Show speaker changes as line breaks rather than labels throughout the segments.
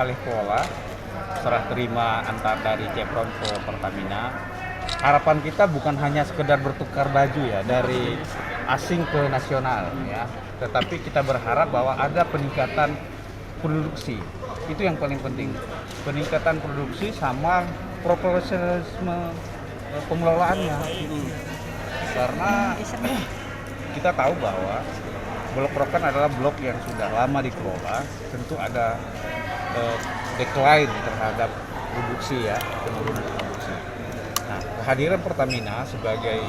alih kelola serah terima antar dari Chevron ke Pertamina. Harapan kita bukan hanya sekedar bertukar baju ya dari asing ke nasional ya, tetapi kita berharap bahwa ada peningkatan produksi. Itu yang paling penting. Peningkatan produksi sama profesionalisme pengelolaannya. Karena kita tahu bahwa Blok Rokan adalah blok yang sudah lama dikelola, tentu ada decline terhadap produksi ya, penurunan produksi. Nah, kehadiran Pertamina sebagai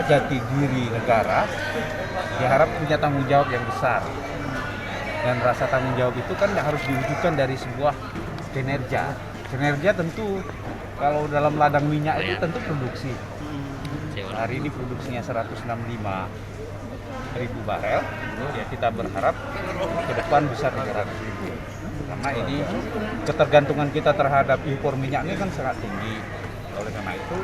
jati diri negara diharap punya tanggung jawab yang besar, dan rasa tanggung jawab itu kan harus diwujudkan dari sebuah kinerja. Kinerja tentu kalau dalam ladang minyak itu tentu produksi. Hari ini produksinya 165.000 barel, ya kita berharap ke depan bisa 300.000. Karena ini ketergantungan kita terhadap impor minyak ini kan sangat tinggi. Oleh karena itu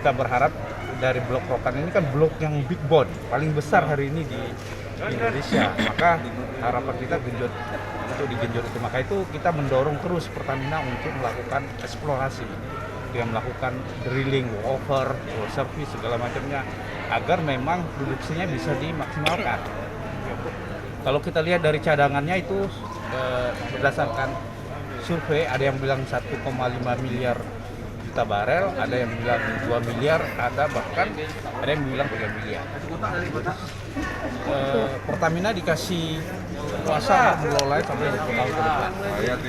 kita berharap dari Blok Rokan ini kan blok yang big bond, paling besar hari ini di Indonesia. Maka harapan kita genjot untuk digenjot itu. Maka itu kita mendorong terus Pertamina untuk melakukan eksplorasi, dia melakukan drilling, workover, service segala macamnya agar memang produksinya bisa dimaksimalkan. Kalau kita lihat dari cadangannya itu berdasarkan survei, ada yang bilang 1,5 miliar juta barel, ada yang bilang 2 miliar, ada bahkan ada yang bilang 3 miliar. Pertamina dikasih kuasa mengelola sampai 20 tahun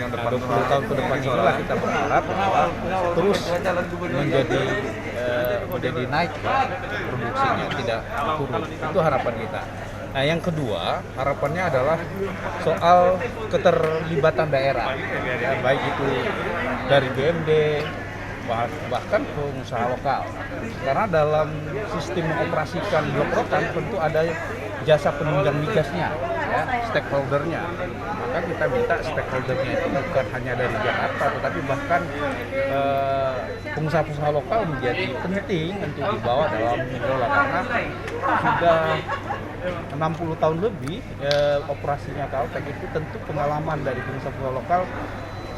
ke depan. 20 tahun ke depan inilah kita berharap bahwa terus menjadi naik produksinya, tidak turun. Itu harapan kita. Nah, yang kedua, harapannya adalah soal keterlibatan daerah, ya, baik itu dari BMD, bahkan pengusaha lokal. Karena dalam sistem mengoperasikan Blok Rokan tentu ada jasa penunjang migasnya, ya, stakeholdernya. Maka kita minta stakeholdernya itu bukan hanya dari Jakarta, tetapi bahkan pengusaha-pengusaha lokal menjadi penting untuk dibawa dalam mengelola, karena sudah 60 tahun lebih operasinya Caltech itu tentu pengalaman dari pengusaha-pengusaha lokal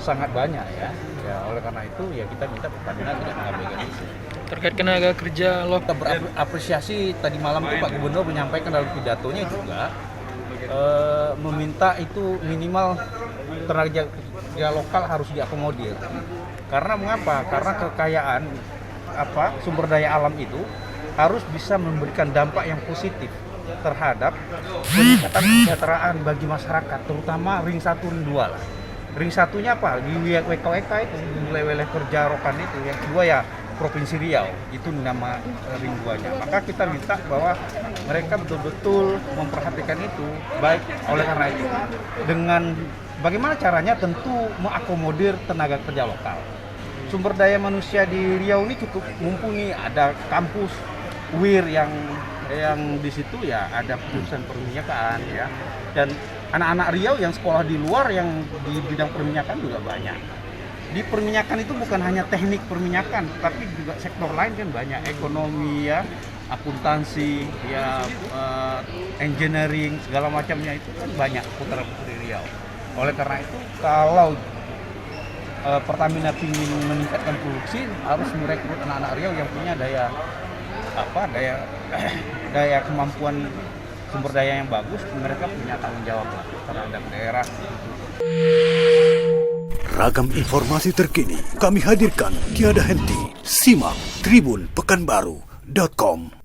sangat banyak ya. Oleh karena itu ya kita minta Pertamina tidak mengabaikan itu.
Terkait tenaga kerja
Kita berapresiasi tadi malam itu Pak Gubernur menyampaikan dalam pidatonya juga meminta itu minimal tenaga kerja lokal harus diakomodir. Karena mengapa? Karena kekayaan sumber daya alam itu harus bisa memberikan dampak yang positif terhadap peningkatan kesejahteraan bagi masyarakat, terutama ring 1, ring 2 lah. Ring satunya apa? Di WKWK itu, wilayah kerja Rokan itu. Yang kedua ya Provinsi Riau, itu nama ring 2-nya. Maka kita minta bahwa mereka betul-betul memperhatikan itu. Baik, oleh karena itu dengan bagaimana caranya tentu mengakomodir tenaga kerja lokal. Sumber daya manusia di Riau ini cukup mumpuni, ada kampus WIR yang di situ ya ada jurusan perminyakan ya. Dan anak-anak Riau yang sekolah di luar yang di bidang perminyakan juga banyak. Di perminyakan itu bukan hanya teknik perminyakan, tapi juga sektor lain kan banyak, ekonomi ya, akuntansi ya, engineering segala macamnya itu kan banyak putra-putri Riau. Oleh karena itu kalau Pertamina ingin meningkatkan produksi harus merekrut anak-anak Riau yang punya daya kemampuan sumber daya yang bagus. Mereka punya tanggung jawab terhadap daerah.
Ragam informasi terkini kami hadirkan tiada henti. Simak tribunpekanbaru.com.